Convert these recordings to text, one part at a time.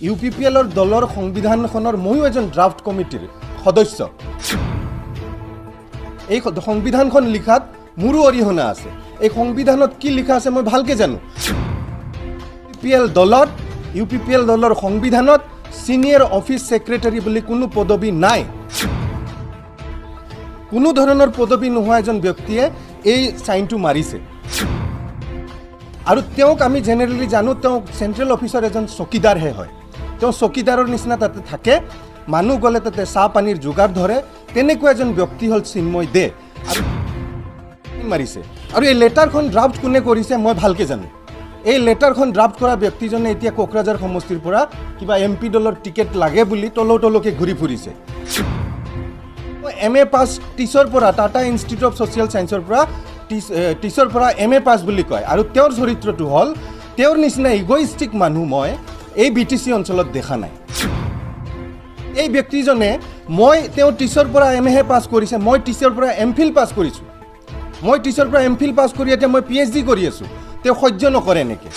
UPPLৰ দলৰ সংবিধানখনৰ ময়ো এজন ড্ৰাফট কমিটিৰ সদস্য। এই সংবিধানখন লিখাত মোৰো অৰিহণা আছে। এই সংবিধানত কি লিখা আছে মই ভালকৈ জানো। UPPL দলৰ সংবিধানত সিনিয়ৰ অফিচ সেক্ৰেটাৰী বুলি কোনো পদবী নাই। কোনো ধৰণৰ পদবী নোহোৱা এজন ব্যক্তিয়ে এই সাইনটো মাৰিছে আৰু তেওঁক আমি জেনেৰেলি জানো তেওঁ সেন্ট্ৰেল অফিচৰ এজন চকীদাৰহে হয়। তেওঁ চকীদাৰৰ নিচিনা তাতে থাকে, মানুহ গ'লে তাতে চাহ পানীৰ যোগাৰ ধৰে। তেনেকুৱা এজন ব্যক্তি হ'ল চিন্ময় দে আৰু মাৰিছে। আৰু এই লেটাৰখন ড্ৰাফট কোনে কৰিছে মই ভালকৈ জানো। এই লেটাৰখন ড্ৰাফট কৰা ব্যক্তিজনে এতিয়া কোকৰাঝাৰ সমষ্টিৰ পৰা কিবা MP দলৰ টিকেট লাগে বুলি তলকে ঘূৰি ফুৰিছে। MA পাছ টিচৰ পৰা টাটা ইনষ্টিটিউট অফ ছ'চিয়েল ছায়েন্সৰ পৰা টিচৰ পৰা MA পাছ বুলি কয়। আৰু তেওঁৰ চৰিত্ৰটো হ'ল তেওঁৰ নিচিনা ইগ'ইষ্টিক মানুহ মই এই BTC অঞ্চলত দেখা নাই। এই ব্যক্তিজনে তেওঁ টিচৰ পৰা MA পাছ কৰিছে, মই টিচৰ পৰা MPhil পাছ কৰিছোঁ। মই টিচৰ পৰা MPhil পাছ কৰি এতিয়া মই PhD কৰি আছোঁ। তেওঁ সহ্য নকৰে এনেকৈ।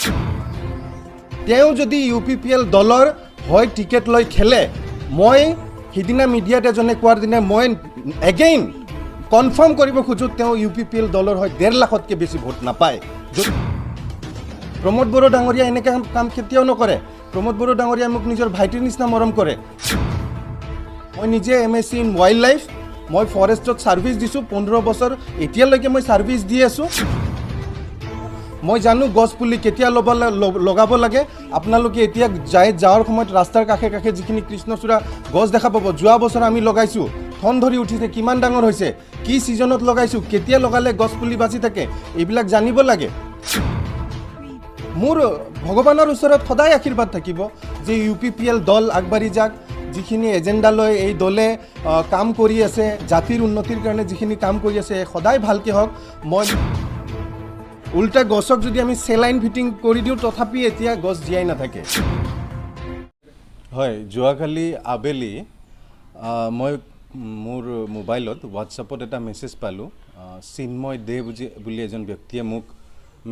তেওঁ যদি UPPL দলৰ হয় টিকেট লৈ খেলে, মই সিদিনা মিডিয়াত এজনে কোৱাৰ দিনা মই এগেইন কনফাৰ্ম কৰিব খোজোঁ তেওঁ UPPL দলৰ হয় 1.5 লাখতকৈ বেছি ভোট নাপায়। প্ৰমোদ বড়ো ডাঙৰীয়া এনেকৈ কাম কেতিয়াও নকৰে। প্ৰমোদ বড়ো ডাঙৰীয়াই মোক নিজৰ ভাইটিৰ নিচিনা মৰম কৰে। মই নিজে MSc ইন ৱাইল্ড লাইফ, মই ফৰেষ্টত ছাৰ্ভিচ দিছোঁ 15 বছৰ, এতিয়ালৈকে মই ছাৰ্ভিচ দি আছোঁ। মই জানো গছ পুলি কেতিয়া লগাব লাগে। আপোনালোকে এতিয়া যাৱাৰ সময়ত ৰাস্তাৰ কাষে কাষে যিখিনি কৃষ্ণচূড়া গছ দেখা পাব, যোৱা বছৰ আমি লগাইছোঁ, ঠন ধৰি উঠিছে, কিমান ডাঙৰ হৈছে, কি ছিজনত লগাইছোঁ, কেতিয়া লগালে গছ পুলি বাচি থাকে, এইবিলাক জানিব লাগে। মোৰ ভগৱানৰ ওচৰত সদায় আশীৰ্বাদ থাকিব যে UPPL দল আগবাঢ়ি যাওক। যিখিনি এজেণ্ডা লৈ এই দলে কাম কৰি আছে, জাতিৰ উন্নতিৰ কাৰণে যিখিনি কাম কৰি আছে সদায় ভালকৈ হওক। মই উল্টা গছক যদি আমি চেলাইন ফিটিং কৰি দিওঁ তথাপি এতিয়া গছ জীয়াই নাথাকে। হয়, যোৱাকালি আবেলি মই মোৰ মোবাইলত হোৱাটছআপত এটা মেছেজ পালোঁ। চিন্ময় দে বুলি এজন ব্যক্তিয়ে মোক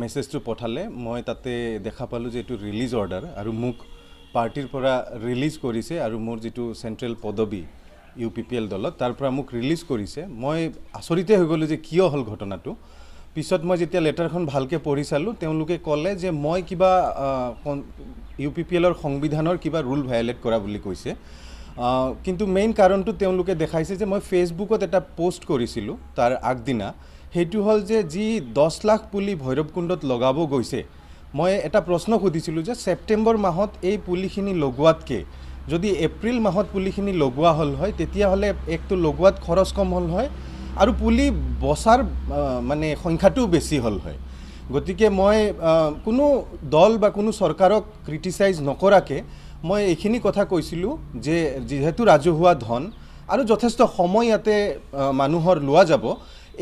মেছেজটো পঠালে। মই তাতে দেখা পালোঁ যে এইটো ৰিলিজ অৰ্ডাৰ আৰু মোক পাৰ্টিৰ পৰা ৰিলিজ কৰিছে আৰু মোৰ যিটো চেণ্ট্ৰেল পদবী UPPL দলত তাৰ পৰা মোক ৰিলিজ কৰিছে। মই আচৰিতে হৈ গ'লোঁ যে কিয় হ'ল ঘটনাটো। পিছত মই যেতিয়া লেটাৰখন ভালকৈ পঢ়ি চালোঁ, তেওঁলোকে ক'লে যে মই কিবা UPPLৰ সংবিধানৰ কিবা ৰুল ভায়লেট কৰা বুলি কৈছে। কিন্তু মেইন কাৰণটো তেওঁলোকে দেখাইছে যে মই ফেচবুকত এটা পোষ্ট কৰিছিলোঁ তাৰ আগদিনা। সেইটো হ'ল যে যি 10 লাখ পুলি ভৈৰৱকুণ্ডত লগাব গৈছে, মই এটা প্ৰশ্ন সুধিছিলোঁ যে ছেপ্টেম্বৰ মাহত এই পুলিখিনি লগোৱাতকৈ যদি এপ্ৰিল মাহত পুলিখিনি লগোৱা হ'ল হয় তেতিয়াহ'লে একটো লগোৱাত খৰচ কম হ'ল হয় আৰু পুলি বচাৰ মানে সংখ্যাটোও বেছি হ'ল হয়। গতিকে মই কোনো দল বা কোনো চৰকাৰক ক্ৰিটিচাইজ নকৰাকৈ মই এইখিনি কথা কৈছিলোঁ যে যিহেতু ৰাজহুৱা ধন আৰু যথেষ্ট সময় ইয়াতে মানুহৰ লোৱা যাব,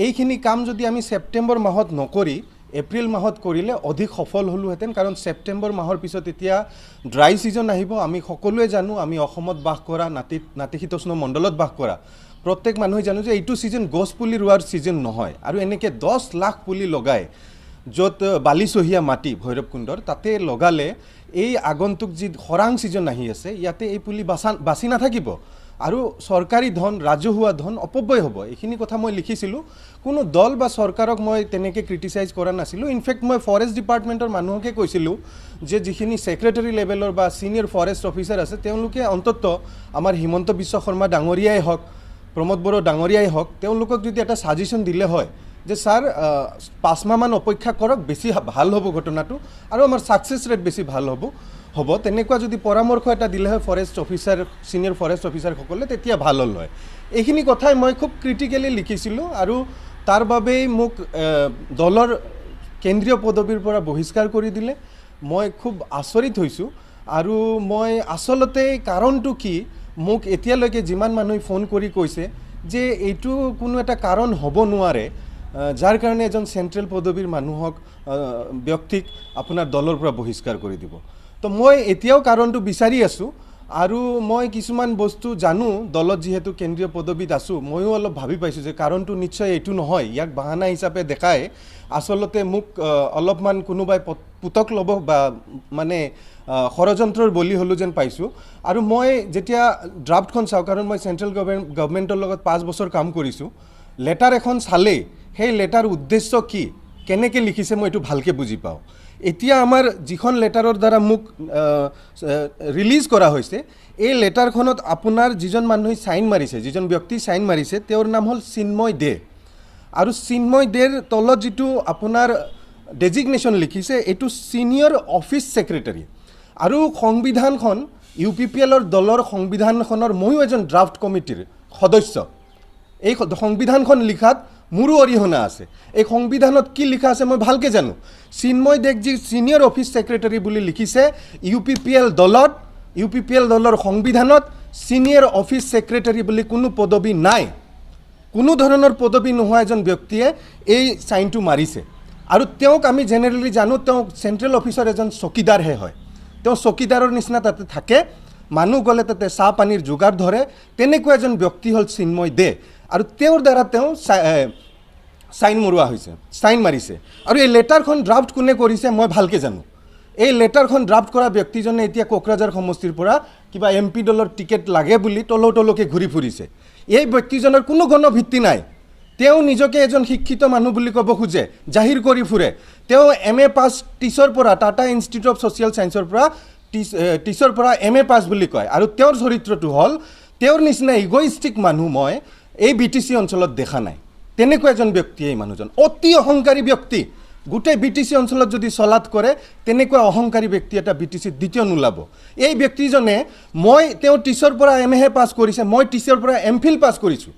এইখিনি কাম যদি আমি ছেপ্টেম্বৰ মাহত নকৰি এপ্ৰিল মাহত কৰিলে অধিক সফল হ'লোহেঁতেন। কাৰণ ছেপ্টেম্বৰ মাহৰ পিছত এতিয়া ড্ৰাই ছিজন আহিব। আমি সকলোৱে জানো, আমি অসমত বাস কৰা, নাতিশীতোষ্ণ মণ্ডলত বাস কৰা প্ৰত্যেক মানুহে জানো যে এইটো ছিজন গছ পুলি ৰোৱাৰ ছিজন নহয়। আৰু এনেকৈ 10 লাখ পুলি লগাই য'ত বালিচহীয়া মাটি ভৈৰৱকুণ্ডৰ তাতে লগালে এই আগন্তুক যি খৰাং ছিজন আহি আছে ইয়াতে এই পুলি বাচি নাথাকিব আৰু চৰকাৰী ধন, ৰাজহুৱা ধন অপব্যয় হ'ব। এইখিনি কথা মই লিখিছিলোঁ। কোনো দল বা চৰকাৰক মই তেনেকৈ ক্ৰিটিচাইজ কৰা নাছিলোঁ। ইনফেক্ট মই ফৰেষ্ট ডিপাৰ্টমেণ্টৰ মানুহকে কৈছিলোঁ যে যিখিনি ছেক্ৰেটাৰী লেভেলৰ বা ছিনিয়ৰ ফৰেষ্ট অফিচাৰ আছে তেওঁলোকে অন্তত আমাৰ হিমন্ত বিশ্ব শৰ্মা ডাঙৰীয়াই হওক, প্ৰমোদ বড়ো ডাঙৰীয়াই হওক, তেওঁলোকক যদি এটা ছাজেশ্যন দিলে হয় যে ছাৰ 5 মাহমান অপেক্ষা কৰক, বেছি ভাল হ'ব ঘটনাটো আৰু আমাৰ ছাকচেছ ৰেট বেছি ভাল হ'ব, তেনেকুৱা যদি পৰামৰ্শ এটা দিলে হয় ফৰেষ্ট অফিচাৰ, ছিনিয়ৰ ফৰেষ্ট অফিচাৰসকলে, তেতিয়া ভাল হ'ল হয়। এইখিনি কথাই মই খুব ক্ৰিটিকেলি লিখিছিলোঁ আৰু তাৰ বাবেই মোক দলৰ কেন্দ্ৰীয় পদবীৰ পৰা বহিষ্কাৰ কৰি দিলে। মই খুব আচৰিত হৈছোঁ আৰু মই আচলতে কাৰণটো কি, মোক এতিয়ালৈকে যিমান মানুহে ফোন কৰি কৈছে যে এইটো কোনো এটা কাৰণ হ'ব নোৱাৰে যাৰ কাৰণে এজন চেণ্ট্ৰেল পদবীৰ মানুহক ব্যক্তিক আপোনাৰ দলৰ পৰা বহিষ্কাৰ কৰি দিব। তো মই এতিয়াও কাৰণটো বিচাৰি আছোঁ আৰু মই কিছুমান বস্তু জানো দলত যিহেতু কেন্দ্ৰীয় পদবীত আছোঁ ময়ো অলপ ভাবি পাইছোঁ যে কাৰণটো নিশ্চয় এইটো নহয় ইয়াক বাহানা হিচাপে দেখাই আচলতে মোক অলপমান কোনোবাই পুতক ল'ব বা মানে ষড়যন্ত্ৰৰ বলি হ'লোঁ যেন পাইছোঁ আৰু মই যেতিয়া ড্ৰাফ্টখন চাওঁ কাৰণ মই চেণ্ট্ৰেল গভৰ্ণমেণ্টৰ লগত 5 বছৰ কাম কৰিছোঁ লেটাৰ এখন চালেই সেই লেটাৰ উদ্দেশ্য কি কেনেকৈ লিখিছে মই এইটো ভালকৈ বুজি পাওঁ এতিয়া আমাৰ যিখন লেটাৰৰ দ্বাৰা মোক ৰিলিজ কৰা হৈছে এই লেটাৰখনত আপোনাৰ যিজন মানুহে চাইন মাৰিছে যিজন ব্যক্তি চাইন মাৰিছে তেওঁৰ নাম হ'ল চিন্ময় দে আৰু চিন্ময় দেৰ তলত যিটো আপোনাৰ ডেজিগনেশ্যন লিখিছে এইটো ছিনিয়ৰ অফিচ ছেক্ৰেটাৰী আৰু সংবিধানখন UPPLৰ দলৰ সংবিধানখনৰ ময়ো এজন ড্ৰাফ্ট কমিটিৰ সদস্য এই সংবিধানখন লিখাত মোৰো অৰিহণা আছে এই সংবিধানত কি লিখা আছে মই ভালকৈ জানো চিন্ময় দেক যি ছিনিয়ৰ অফিচ ছেক্ৰেটাৰী বুলি লিখিছে UPPL দলৰ সংবিধানত ছিনিয়ৰ অফিচ ছেক্ৰেটাৰী বুলি কোনো পদবী নাই কোনো ধৰণৰ পদবী নোহোৱা এজন ব্যক্তিয়ে এই চাইনটো মাৰিছে আৰু তেওঁক আমি জেনেৰেলি জানো তেওঁ চেণ্ট্ৰেল অফিচৰ এজন চকীদাৰহে হয় তেওঁ চকীদাৰৰ নিচিনা তাতে থাকে মানুহ গ'লে তাতে চাহ পানীৰ যোগাৰ ধৰে তেনেকুৱা এজন ব্যক্তি হ'ল চিন্ময় দে আৰু তেওঁৰ দ্বাৰা তেওঁ চাইন মৰোৱা হৈছে চাইন মাৰিছে আৰু এই লেটাৰখন ড্ৰাফ্ট কোনে কৰিছে মই ভালকৈ জানো এই লেটাৰখন ড্ৰাফ্ট কৰা ব্যক্তিজনে এতিয়া কোকৰাঝাৰ সমষ্টিৰ পৰা কিবা MP দলৰ টিকেট লাগে বুলি তলকে ঘূৰি ফুৰিছে এই ব্যক্তিজনৰ কোনো গণভিত্তি নাই তেওঁ নিজকে এজন শিক্ষিত মানুহ বুলি ক'ব খোজে জাহিৰ কৰি ফুৰে তেওঁ MA পাছ টিচৰ পৰা টাটা ইনষ্টিটিউট অফ ছ'চিয়েল ছায়েন্সৰ পৰা টিচৰ পৰা MA পাছ বুলি কয় আৰু তেওঁৰ চৰিত্ৰটো হ'ল তেওঁৰ নিচিনা ইগ'ইষ্টিক মানুহ মই এই BTC অঞ্চলত দেখা নাই তেনেকুৱা এজন ব্যক্তি এই মানুহজন অতি অহংকাৰী ব্যক্তি গোটেই BTC অঞ্চলত যদি চলাত কৰে তেনেকুৱা অহংকাৰী ব্যক্তি এটা BTCত দ্বিতীয় নোলাব এই ব্যক্তিজনে তেওঁ টিচৰ পৰা MA পাছ কৰিছে মই টিচৰ পৰা MPhil পাছ কৰিছোঁ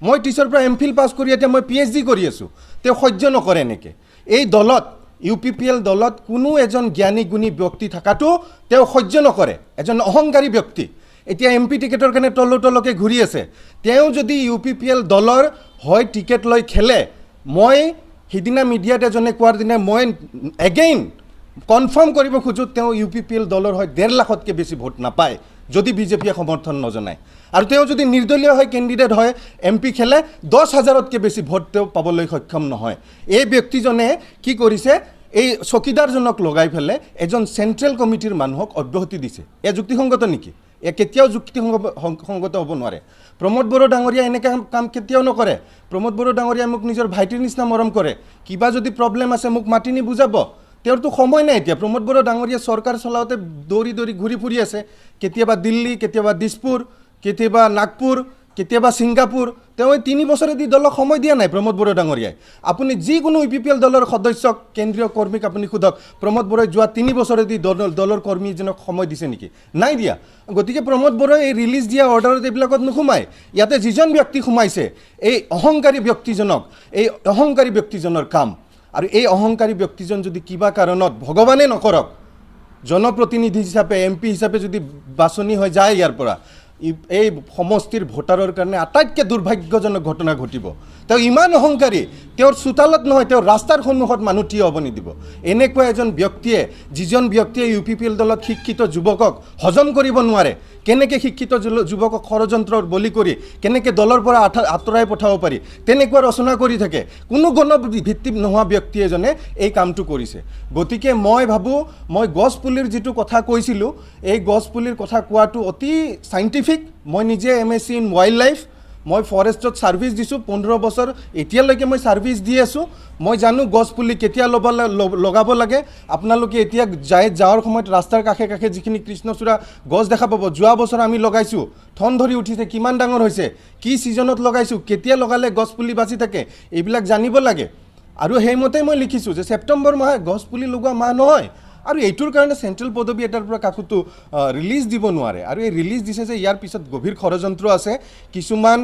মই টিচৰ পৰা MPhil পাছ কৰি এতিয়া মই PhD কৰি আছোঁ তেওঁ সহ্য নকৰে এনেকৈ এই দলত UPPL দলত কোনো এজন জ্ঞানী গুণী ব্যক্তি থকাটো তেওঁ সহ্য নকৰে এজন অহংকাৰী ব্যক্তি এতিয়া MP টিকেটৰ কাৰণে তলকে ঘূৰি আছে তেওঁ যদি UPPL দলৰ হয় টিকেট লৈ খেলে মই সিদিনা মিডিয়াত এজনে কোৱাৰ দিনে মই এগেইন কনফাৰ্ম কৰিব খোজোঁ তেওঁ UPPL দলৰ হয় 1.5 লাখতকৈ বেছি ভোট নাপায় যদি বিজেপিয়ে সমৰ্থন নজনায় আৰু তেওঁ যদি নিৰ্দলীয় হয় কেণ্ডিডেট হয় MP খেলে 10,000তকৈ বেছি ভোট তেওঁ পাবলৈ সক্ষম নহয় এই ব্যক্তিজনে কি কৰিছে এই চকীদাৰজনক লগাই ফেলে এজন চেণ্ট্ৰেল কমিটিৰ মানুহক অব্যাহতি দিছে এয়া যুক্তিসংগত নেকি এয়া কেতিয়াও যুক্তিসংগত হ'ব নোৱাৰে প্ৰমোদ বড়ো ডাঙৰীয়া এনেকৈ কাম কেতিয়াও নকৰে প্ৰমোদ বড়ো ডাঙৰীয়া মোক নিজৰ ভাইটিৰ নিচিনা মৰম কৰে কিবা যদি প্ৰব্লেম আছে মোক মাতি নি বুজাব তেওঁৰতো সময় নাই এতিয়া প্ৰমোদ বড়ো ডাঙৰীয়া চৰকাৰ চলাওঁতে দৌৰি ঘূৰি ফুৰি আছে কেতিয়াবা দিল্লী কেতিয়াবা দিছপুৰ কেতিয়াবা নাগপুৰ কেতিয়াবা ছিংগাপুৰ তেওঁ 3 বছৰেদি দলক সময় দিয়া নাই প্ৰমোদ বড়ো ডাঙৰীয়াই আপুনি যিকোনো UPPL দলৰ সদস্যক কেন্দ্ৰীয় কৰ্মীক আপুনি সোধক প্ৰমোদ বড়োই যোৱা 3 বছৰেদি দলৰ কৰ্মীজনক সময় দিছে নেকি নাই দিয়া গতিকে প্ৰমোদ বড়োই এই ৰিলিজ দিয়া অৰ্ডাৰত এইবিলাকত নোসোমায় ইয়াতে যিজন ব্যক্তি সোমাইছে এই অহংকাৰী ব্যক্তিজনৰ কাম আৰু এই অহংকাৰী ব্যক্তিজন যদি কিবা কাৰণত ভগৱানে নকৰক জনপ্ৰতিনিধি হিচাপে MP হিচাপে যদি বাছনি হৈ যায় ইয়াৰ পৰা এই সমষ্টিৰ ভোটাৰৰ কাৰণে আটাইতকৈ দুৰ্ভাগ্যজনক ঘটনা ঘটিব তেওঁ ইমান অহংকাৰী তেওঁৰ চোতালত নহয় তেওঁৰ ৰাস্তাৰ সন্মুখত মানুহ থিয় হ'ব নিদিব এনেকুৱা এজন ব্যক্তিয়ে যিজন ব্যক্তিয়ে UPPL দলত শিক্ষিত যুৱকক হজম কৰিব নোৱাৰে কেনেকৈ শিক্ষিত যুৱকক ষড়যন্ত্ৰৰ বলি কৰি কেনেকৈ দলৰ পৰা আঁতৰাই পঠাব পাৰি তেনেকুৱা ৰচনা কৰি থাকে কোনো গণভিত্তি নোহোৱা ব্যক্তি এজনে এই কামটো কৰিছে গতিকে মই ভাবোঁ মই গছপুলিৰ যিটো কথা কৈছিলোঁ এই গছপুলিৰ কথা কোৱাটো অতি চাইণ্টিফিক মই নিজে MSc ইন ৱাইল্ড লাইফ মই ফৰেষ্টত ছাৰ্ভিচ দিছোঁ 15 বছৰ এতিয়ালৈকে মই ছাৰ্ভিচ দি আছোঁ মই জানো গছপুলি কেতিয়া লগাব লাগে আপোনালোকে এতিয়া যাওয়াৰ সময়ত ৰাস্তাৰ কাষে যিখিনি কৃষ্ণচূড়া গছ দেখা পাব যোৱা বছৰ আমি লগাইছোঁ ঠন ধৰি উঠিছে কিমান ডাঙৰ হৈছে কি ছিজনত লগাইছোঁ কেতিয়া লগালে গছপুলি বাচি থাকে এইবিলাক জানিব লাগে আৰু সেইমতে মই লিখিছোঁ যে ছেপ্টেম্বৰ মাহ গছপুলি লগোৱা মাহ নহয় আৰু এইটোৰ কাৰণে চেণ্ট্ৰেল পদবী এটাৰ পৰা কাকোতো ৰিলিজ দিব নোৱাৰে আৰু এই ৰিলিজ দিছে যে ইয়াৰ পিছত গভীৰ ষড়যন্ত্ৰ আছে কিছুমান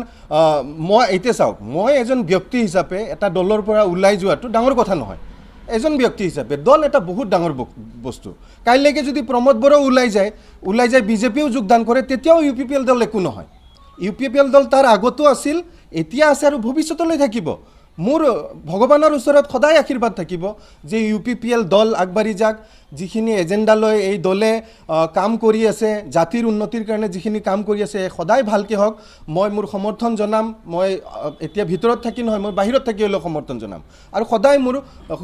মই এতিয়া চাওক মই এজন ব্যক্তি হিচাপে এটা দলৰ পৰা ওলাই যোৱাটো ডাঙৰ কথা নহয় এজন ব্যক্তি হিচাপে দল এটা বহুত ডাঙৰ বস্তু কাইলৈকে যদি প্ৰমোদ বড়ো ওলাই যায় বিজেপিও যোগদান কৰে তেতিয়াও UPPL দল একো নহয় UPPL দল তাৰ আগতো আছিল এতিয়া আছে আৰু ভৱিষ্যতলৈ থাকিব মোৰ ভগৱানৰ ওচৰত সদায় আশীৰ্বাদ থাকিব যে UPPL দল আগবাঢ়ি যাক, যিখিনি এজেণ্ডা লৈ এই দলে কাম কৰি আছে, জাতিৰ উন্নতিৰ কাৰণে যিখিনি কাম কৰি আছে সদায় ভালকৈ হওক। মই মোৰ সমৰ্থন জনাম, মই এতিয়া ভিতৰত থাকি নহয়, মই বাহিৰত থাকি হ'লেও সমৰ্থন জনাম আৰু সদায় মোৰ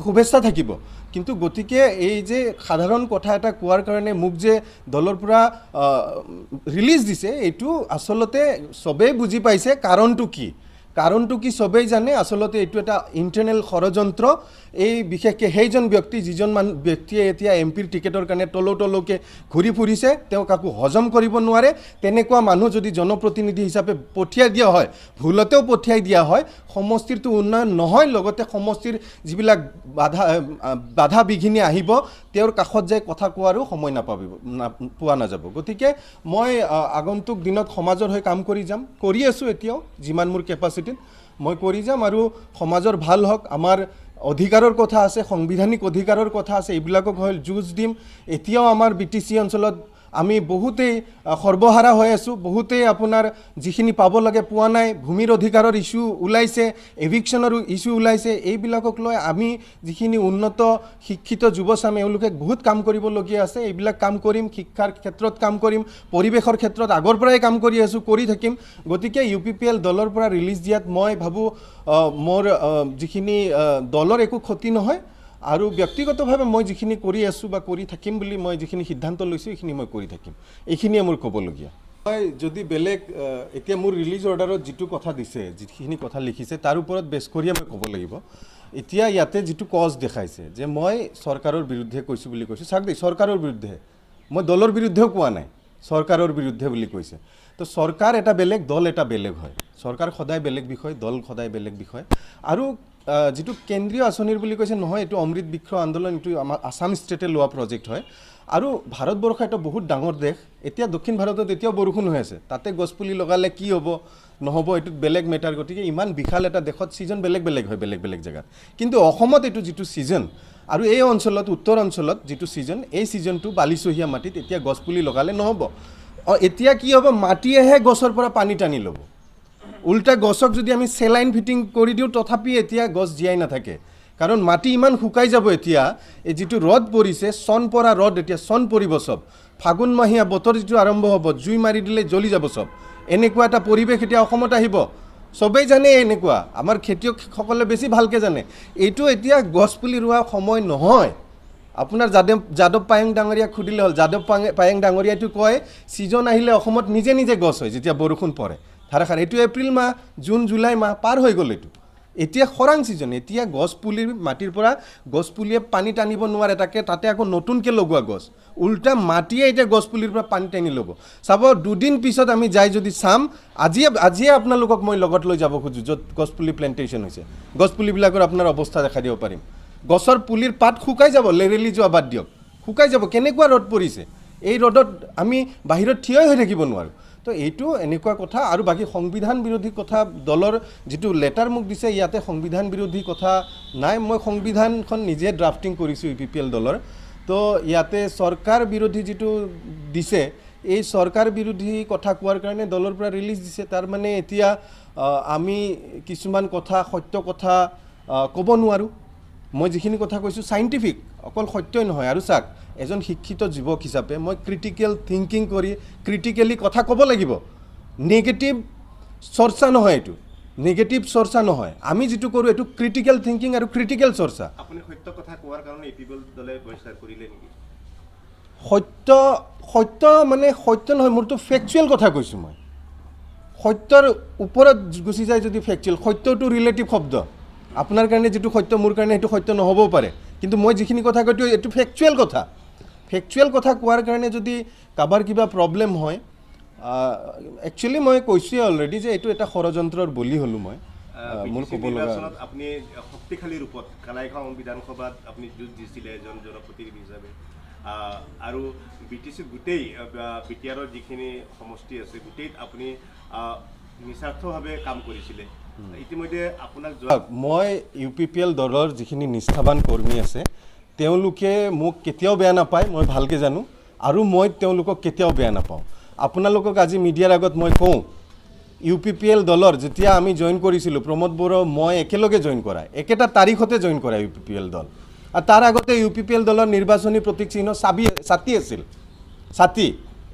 শুভেচ্ছা থাকিব। কিন্তু গতিকে এই যে সাধাৰণ কথা এটা কোৱাৰ কাৰণে মোক যে দলৰ পৰা ৰিলিজ দিছে, এইটো আচলতে চবেই বুজি পাইছে কাৰণটো কি চবেই জানে। আচলতে এইটো এটা ইণ্টাৰনেল ষড়যন্ত্ৰ। এই বিশেষকৈ সেইজন ব্যক্তি যিজন ব্যক্তিয়ে এতিয়া MP টিকেটৰ কাৰণে তলকৈ ঘূৰি ফুৰিছে, তেওঁ কাকো হজম কৰিব নোৱাৰে। তেনেকুৱা মানুহ যদি জনপ্ৰতিনিধি হিচাপে পঠিয়াই দিয়া হয়, ভুলতেও পঠিয়াই দিয়া হয়, সমষ্টিৰটো উন্নয়ন নহয়, লগতে সমষ্টিৰ যিবিলাক বাধা বিঘিনি আহিব, তেওঁৰ কাষত যাই কথা কোৱাৰো সময় পোৱা নাযাব। গতিকে মই আগন্তুক দিনত সমাজৰ হৈ কাম কৰি যাম, কৰি আছোঁ এতিয়াও, যিমান মোৰ কেপাচিটিত মই কৰি যাম আৰু সমাজৰ ভাল হওক। আমাৰ অধিকাৰৰ কথা আছে, সাংবিধানিক অধিকাৰৰ কথা আছে, এইবিলাকক হৈ যুঁজ দিম। এতিয়াও আমাৰ BTC অঞ্চলত আমি বহুতেই সৰ্বহাৰা হৈ আছোঁ, বহুতেই আপোনাৰ যিখিনি পাব লাগে পোৱা নাই। ভূমিৰ অধিকাৰৰ ইছ্যু ওলাইছে, এভিকশ্যনৰ ইছ্যু ওলাইছে। এইবিলাকক লৈ আমি যিখিনি উন্নত শিক্ষিত যুৱচাম, এওঁলোকে বহুত কাম কৰিবলগীয়া আছে। এইবিলাক কাম কৰিম, শিক্ষাৰ ক্ষেত্ৰত কাম কৰিম, পৰিৱেশৰ ক্ষেত্ৰত আগৰ পৰাই কাম কৰি আছোঁ, কৰি থাকিম। গতিকে UPPL দলৰ পৰা ৰিলিজ দিয়াত মই ভাবোঁ মোৰ যিখিনি দলৰ একো ক্ষতি নহয় আৰু ব্যক্তিগতভাৱে মই যিখিনি কৰি আছোঁ বা কৰি থাকিম বুলি মই যিখিনি সিদ্ধান্ত লৈছোঁ, এইখিনি মই কৰি থাকিম। এইখিনিয়ে মোৰ ক'বলগীয়া। মই যদি বেলেগ এতিয়া মোৰ ৰিলিজ অৰ্ডাৰত যিটো কথা দিছে, যিখিনি কথা লিখিছে, তাৰ ওপৰত বেছ কৰিয়ে মই ক'ব লাগিব। এতিয়া ইয়াতে যিটো কজ দেখাইছে যে মই চৰকাৰৰ বিৰুদ্ধে কৈছোঁ বুলি কৈছোঁ, চাওক দেই, চৰকাৰৰ বিৰুদ্ধে, মই দলৰ বিৰুদ্ধেও কোৱা নাই, চৰকাৰৰ বিৰুদ্ধে বুলি কৈছে। তো চৰকাৰ এটা বেলেগ, দল এটা বেলেগ হয়। চৰকাৰ সদায় বেলেগ বিষয়, দল সদায় বেলেগ বিষয়। আৰু যিটো কেন্দ্ৰীয় আঁচনিৰ বুলি কৈছে, নহয়, এইটো অমৃত বৃক্ষ আন্দোলন, এইটো আমাৰ আসাম ষ্টেটে লোৱা প্ৰজেক্ট হয়। আৰু ভাৰতবৰ্ষ এটা বহুত ডাঙৰ দেশ। এতিয়া দক্ষিণ ভাৰতত এতিয়াও বৰষুণ হৈ আছে, তাতে গছপুলি লগালে কি হ'ব নহ'ব এইটোত বেলেগ মেটাৰ। গতিকে ইমান বিশাল এটা দেশত ছিজন বেলেগ বেলেগ হয়, বেলেগ বেলেগ জেগাত। কিন্তু অসমত এইটো যিটো ছিজন আৰু এই অঞ্চলত, উত্তৰ অঞ্চলত যিটো ছিজন, এই ছিজনটো বালিচহীয়া মাটিত এতিয়া গছপুলি লগালে নহ'ব। এতিয়া কি হ'ব, মাটিয়েহে গছৰ পৰা পানী টানি ল'ব। উল্টা গছক যদি আমি চেলাইন ফিটিং কৰি দিওঁ, তথাপি এতিয়া গছ জীয়াই নাথাকে, কাৰণ মাটি ইমান শুকাই যাব। এতিয়া এই যিটো ৰ'দ পৰিছে, চন পৰা ৰ'দ, এতিয়া চন পৰিব চব। ফাগুনমহীয়া বতৰ যিটো আৰম্ভ হ'ব, জুই মাৰি দিলে জ্বলি যাব চব। এনেকুৱা এটা পৰিৱেশ এতিয়া অসমত আহিব। চবেই জানে এনেকুৱা, আমাৰ খেতিয়কসকলে বেছি ভালকৈ জানে। এইটো এতিয়া গছপুলি ৰোৱা সময় নহয়। আপোনাৰ যাদৱ পায়েং ডাঙৰীয়াক সুধিলে হ'ল, যাদৱ পায়েং ডাঙৰীয়াইটো কয় ছিজন আহিলে অসমত নিজে নিজে গছ হয় যেতিয়া বৰষুণ পৰে ধাৰাসাৰ। এইটো এপ্ৰিল মাহ, জুন, জুলাই মাহ পাৰ হৈ গ'ল। এইটো এতিয়া খৰাং ছিজন। এতিয়া গছপুলিৰ মাটিৰ পৰা গছপুলিয়ে পানী টানিব নোৱাৰে, তাতে আকৌ নতুনকৈ লগোৱা গছ, উল্টা মাটিয়ে এতিয়া গছপুলিৰ পৰা পানী টানি ল'ব। চাব, দুদিন পিছত আমি যাই যদি চাম, আজিয়ে আপোনালোকক মই লগত লৈ যাব খোজোঁ য'ত গছপুলি প্লেণ্টেশ্যন হৈছে। গছপুলিবিলাকৰ আপোনাৰ অৱস্থা দেখা দিব পাৰিম। গছৰ পুলিৰ পাত শুকাই যাব, লেৰেলি যোৱা বাদ দিয়ক, শুকাই যাব। কেনেকুৱা ৰ'দ পৰিছে, এই ৰ'দত আমি বাহিৰত থিয় হৈ থাকিব নোৱাৰোঁ। তো এইটো এনেকুৱা কথা। আৰু বাকী সংবিধান বিৰোধী কথা, দলৰ যিটো লেটাৰ মোক দিছে, ইয়াতে সংবিধান বিৰোধী কথা নাই। মই সংবিধানখন নিজে ড্ৰাফটিং কৰিছোঁ UPPL দলৰ। তো ইয়াতে চৰকাৰ বিৰোধী যিটো দিছে, এই চৰকাৰ বিৰোধী কথা কোৱাৰ কাৰণে দলৰ পৰা ৰিলিজ দিছে। তাৰ মানে এতিয়া আমি কিছুমান কথা, সত্য কথা ক'ব নোৱাৰোঁ। মই যিখিনি কথা কৈছোঁ চাইণ্টিফিক, অকল সত্যই নহয়। আৰু চাওক, এজন শিক্ষিত যুৱক হিচাপে মই ক্ৰিটিকেল থিংকিং কৰি ক্ৰিটিকেলি কথা ক'ব লাগিব। নেগেটিভ চৰ্চা নহয়, এইটো নেগেটিভ চৰ্চা নহয়। আমি যিটো কৰোঁ এইটো ক্ৰিটিকেল থিংকিং আৰু ক্ৰিটিকেল চৰ্চা। আপুনি সত্য কথা কোৱাৰ কাৰণে UPPL দলে বহিষ্কাৰ কৰিলে নেকি? সত্য মানে সত্য নহয়, মোৰতো ফেকচুৱেল কথা কৈছোঁ। মই সত্যৰ ওপৰত গুচি যায় যদি ফেকচুৱেল, সত্যটো ৰিলেটিভ শব্দ। আপোনাৰ কাৰণে যিটো সত্য, মোৰ কাৰণে সেইটো সত্য নহ'বও পাৰে। কিন্তু মই যিখিনি কথা কৈছোঁ এইটো ফেকচুৱেল কথা। ফেকচুৱেল কথা কোৱাৰ কাৰণে যদি কাৰোবাৰ কিবা প্ৰব্লেম হয়, একচুৱেলি মই কৈছোঁৱে অলৰেডি যে এইটো এটা ষড়যন্ত্ৰৰ বলি হ'লোঁ মই। মোৰ ক'ব লগা, আপুনি শক্তিশালী ৰূপত কানাইগাঁও বিধানসভাত আপুনি যুঁজ দিছিলে এজন জনপ্ৰতিনিধি হিচাপে, আৰু BTC গোটেই BTRৰ যিখিনি সমষ্টি আছে, গোটেইত আপুনি নিস্বাৰ্থভাৱে কাম কৰিছিলে। ইতিমধ্যে আপোনাক মই UPPL দলৰ যিখিনি নিষ্ঠাবান কৰ্মী আছে, তেওঁলোকে মোক কেতিয়াও বেয়া নাপায়, মই ভালকৈ জানো। আৰু মই তেওঁলোকক কেতিয়াও বেয়া নাপাওঁ। আপোনালোকক আজি মিডিয়াৰ আগত মই কওঁ, UPPL দলৰ যেতিয়া আমি জইন কৰিছিলোঁ প্ৰমোদ বড়ো মই একেলগে জইন কৰা একেটা তাৰিখতে জইন কৰা UPPL দল আৰু তাৰ আগতে UPPL দলৰ নিৰ্বাচনী প্ৰতীক চিহ্ন ছাতি আছিল ছাতি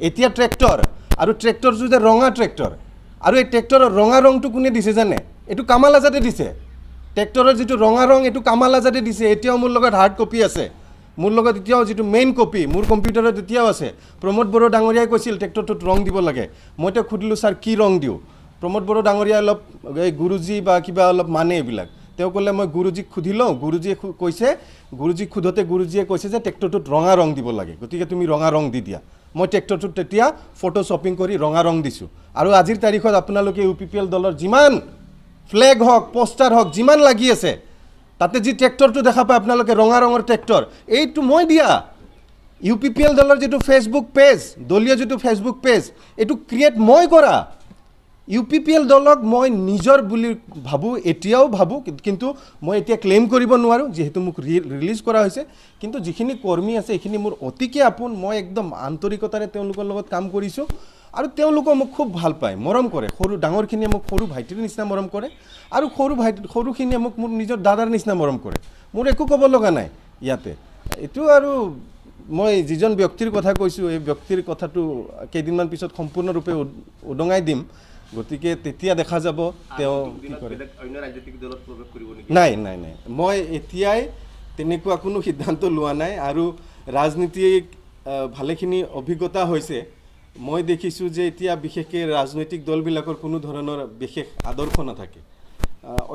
এতিয়া ট্ৰেক্টৰ আৰু ট্ৰেক্টৰ যে ৰঙা ট্ৰেক্টৰ আৰু এই ট্ৰেক্টৰৰ ৰঙা ৰংটো কোনে দিছে জানে এইটো কামাল আজাদে দিছে ট্ৰেক্টৰৰ যিটো ৰঙা ৰং এইটো কামাল আজাদে দিছে এতিয়াও মোৰ লগত হাৰ্ড কপি আছে মোৰ লগত এতিয়াও যিটো মেইন কপি মোৰ কম্পিউটাৰত এতিয়াও আছে প্ৰমোদ বড়ো ডাঙৰীয়াই কৈছিল ট্ৰেক্টৰটোত ৰং দিব লাগে মই তেওঁক সুধিলোঁ ছাৰ কি ৰং দিওঁ প্ৰমোদ বড়ো ডাঙৰীয়াই অলপ এই গুৰুজী বা কিবা অলপ মানে এইবিলাক তেওঁ ক'লে মই গুৰুজীক সুধি লওঁ গুৰুজীয়ে কৈছে গুৰুজীক সোধোতে গুৰুজীয়ে কৈছে যে ট্ৰেক্টৰটোত ৰঙা ৰং দিব লাগে গতিকে তুমি ৰঙা ৰং দি দিয়া মই ট্ৰেক্টৰটোত তেতিয়া ফটো শ্বপিং কৰি ৰঙা ৰং দিছোঁ আৰু আজিৰ তাৰিখত আপোনালোকে UPPL দলৰ যিমান ফ্লেগ হওক পোষ্টাৰ হওক যিমান লাগি আছে তাতে যি ট্ৰেক্টৰটো দেখা পায় আপোনালোকে ৰঙা ৰঙৰ ট্ৰেক্টৰ এইটো মই দিয়া UPPL দলৰ যিটো ফেচবুক পেজ দলীয় যিটো ফেচবুক পেজ এইটো ক্ৰিয়েট মই কৰা UPPL দলক মই নিজৰ বুলি ভাবোঁ এতিয়াও ভাবোঁ কিন্তু মই এতিয়া ক্লেইম কৰিব নোৱাৰোঁ যিহেতু মোক ৰিলিজ কৰা হৈছে কিন্তু যিখিনি কৰ্মী আছে এইখিনি মোৰ অতিকে আপোন মই একদম আন্তৰিকতাৰে তেওঁলোকৰ লগত কাম কৰিছোঁ আৰু তেওঁলোকে মোক খুব ভাল পায় মৰম কৰে সৰু ডাঙৰখিনিয়ে মোক সৰু ভাইটিৰ নিচিনা মৰম কৰে আৰু সৰুখিনিয়ে মোক মোৰ নিজৰ দাদাৰ নিচিনা মৰম কৰে মোৰ একো ক'ব লগা নাই ইয়াতে এইটো আৰু মই যিজন ব্যক্তিৰ কথা কৈছোঁ এই ব্যক্তিৰ কথাটো কেইদিনমান পিছত সম্পূৰ্ণৰূপে উদঙাই দিম গতিকে তেতিয়া দেখা যাব তেওঁ কি কৰে অন্য ৰাজনৈতিক দলত প্ৰৱেশ কৰিব নেকি নাই নাই নাই মই এতিয়াই তেনেকুৱা কোনো সিদ্ধান্ত লোৱা নাই আৰু ৰাজনীতিক ভালেখিনি অভিজ্ঞতা হৈছে মই দেখিছোঁ যে এতিয়া বিশেষকৈ ৰাজনৈতিক দলবিলাকৰ কোনো ধৰণৰ বিশেষ আদৰ্শ নাথাকে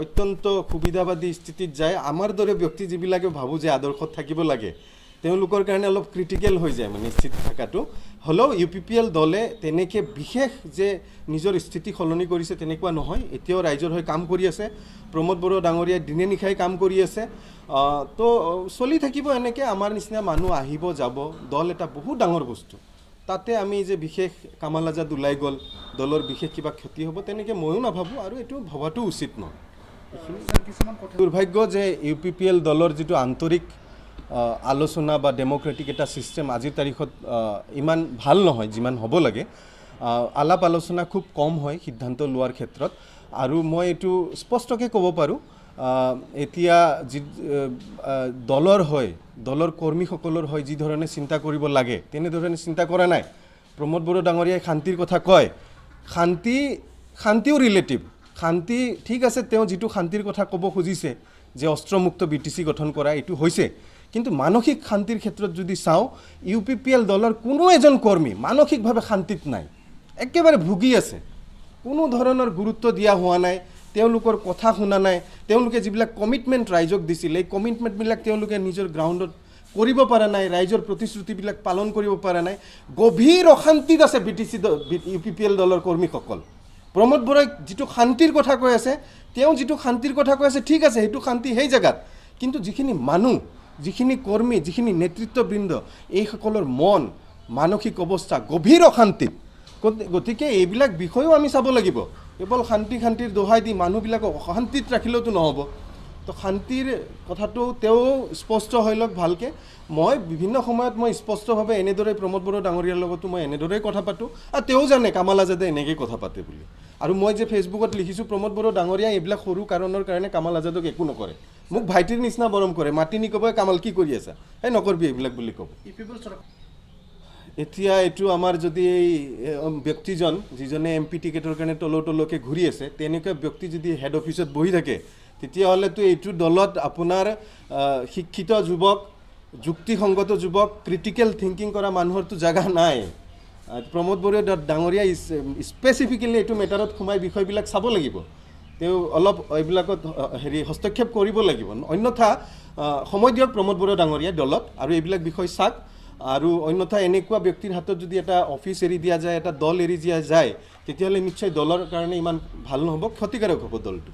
অত্যন্ত সুবিধাবাদী স্থিতিত যায় আমাৰ দৰে ব্যক্তি যিবিলাকে ভাবোঁ যে আদৰ্শত থাকিব লাগে তেওঁলোকৰ কাৰণে অলপ ক্ৰিটিকেল হৈ যায় মানে স্থিতি থকাটো হ'লেও UPPL দলে তেনেকৈ বিশেষ যে নিজৰ স্থিতি সলনি কৰিছে তেনেকুৱা নহয় এতিয়াও ৰাইজৰ হৈ কাম কৰি আছে প্ৰমোদ বড়ো ডাঙৰীয়াই দিনে নিশাই কাম কৰি আছে তো চলি থাকিব এনেকৈ আমাৰ নিচিনা মানুহ আহিব যাব দল এটা বহুত ডাঙৰ বস্তু তাতে আমি যে বিশেষ কামাল আজাদ ওলাই গ'ল দলৰ বিশেষ কিবা ক্ষতি হ'ব তেনেকৈ ময়ো নাভাবোঁ আৰু এইটো ভবাটো উচিত নহয় দুৰ্ভাগ্য যে UPPL দলৰ যিটো আন্তৰিক আলোচনা বা ডেম'ক্ৰেটিক এটা ছিষ্টেম আজিৰ তাৰিখত ইমান ভাল নহয় যিমান হ'ব লাগে আলাপ আলোচনা খুব কম হয় সিদ্ধান্ত লোৱাৰ ক্ষেত্ৰত আৰু মই এইটো স্পষ্টকৈ ক'ব পাৰোঁ এতিয়া যি দলৰ হয় দলৰ কৰ্মীসকলৰ হয় যি ধৰণে চিন্তা কৰিব লাগে তেনেধৰণে চিন্তা কৰা নাই প্ৰমোদ বড়ো ডাঙৰীয়াই শান্তিৰ কথা কয় শান্তিও ৰিলেটিভ শান্তি ঠিক আছে তেওঁ যিটো শান্তিৰ কথা ক'ব খুজিছে যে অস্ত্ৰমুক্ত BTC গঠন কৰা এইটো হৈছে কিন্তু মানসিক শান্তিৰ ক্ষেত্ৰত যদি চাওঁ UPPL দলৰ কোনো এজন কৰ্মী মানসিকভাৱে শান্তিত নাই একেবাৰে ভুগি আছে কোনো ধৰণৰ গুৰুত্ব দিয়া হোৱা নাই তেওঁলোকৰ কথা শুনা নাই তেওঁলোকে যিবিলাক কমিটমেণ্ট ৰাইজক দিছিল এই কমিটমেণ্টবিলাক তেওঁলোকে নিজৰ গ্ৰাউণ্ডত কৰিব পৰা নাই ৰাইজৰ প্ৰতিশ্ৰুতিবিলাক পালন কৰিব পৰা নাই গভীৰ অশান্তিত আছে UPPL দলৰ কৰ্মীসকল প্ৰমোদ বড়োই যিটো শান্তিৰ কথা কৈ আছে তেওঁ যিটো শান্তিৰ কথা কৈ আছে ঠিক আছে সেইটো শান্তি সেই জেগাত কিন্তু যিখিনি মানুহ যিখিনি কৰ্মী যিখিনি নেতৃত্ববৃন্দ এইসকলৰ মন মানসিক অৱস্থা গভীৰ অশান্তিত গতিকে এইবিলাক বিষয়েও আমি চাব লাগিব কেৱল শান্তিৰ দোহাই দি মানুহবিলাকক অশান্তিত ৰাখিলেওতো নহ'ব তো শান্তিৰ কথাটো তেওঁ স্পষ্ট হৈ লওক ভালকৈ মই বিভিন্ন সময়ত মই স্পষ্টভাৱে এনেদৰে প্ৰমোদ বড়ো ডাঙৰীয়াৰ লগতো মই এনেদৰেই কথা পাতোঁ আৰু তেওঁ জানে কামাল আজাদে এনেকৈ কথা পাতে বুলি আৰু মই যে ফেচবুকত লিখিছোঁ প্ৰমোদ বড়ো ডাঙৰীয়াই এইবিলাক সৰু কাৰণৰ কাৰণে কামাল আজাদক একো নকৰে মোক ভাইটিৰ নিচিনা মৰম কৰে মাতি নি ক'ব কামাল কি কৰি আছা এই নকৰবি এইবিলাক বুলি ক'ব এতিয়া এইটো আমাৰ যদি এই ব্যক্তিজন যিজনে MP টিকেটৰ কাৰণে তলকৈ ঘূৰি আছে তেনেকুৱা ব্যক্তি যদি হেড অফিচত বহি থাকে তেতিয়াহ'লেতো এইটো দলত আপোনাৰ শিক্ষিত যুৱক যুক্তিসংগত যুৱক ক্ৰিটিকেল থিংকিং কৰা মানুহৰতো জাগা নাই প্ৰমোদ বড়ো ডাঙৰীয়াই স্পেচিফিকেলি এইটো মেটাৰত সোমাই বিষয়বিলাক চাব লাগিব তেওঁ অলপ এইবিলাকত হস্তক্ষেপ কৰিব লাগিব অন্যথা সময় দিয়ক প্ৰমোদ বড়ো ডাঙৰীয়াই দলত আৰু এইবিলাক বিষয় চাওক আৰু অন্যথা এনেকুৱা ব্যক্তিৰ হাতত যদি এটা অফিচ এৰি দিয়া যায় এটা দল এৰি দিয়া যায় তেতিয়াহ'লে নিশ্চয় দলৰ কাৰণে ইমান ভাল নহ'ব ক্ষতিকাৰক হ'ব দলটো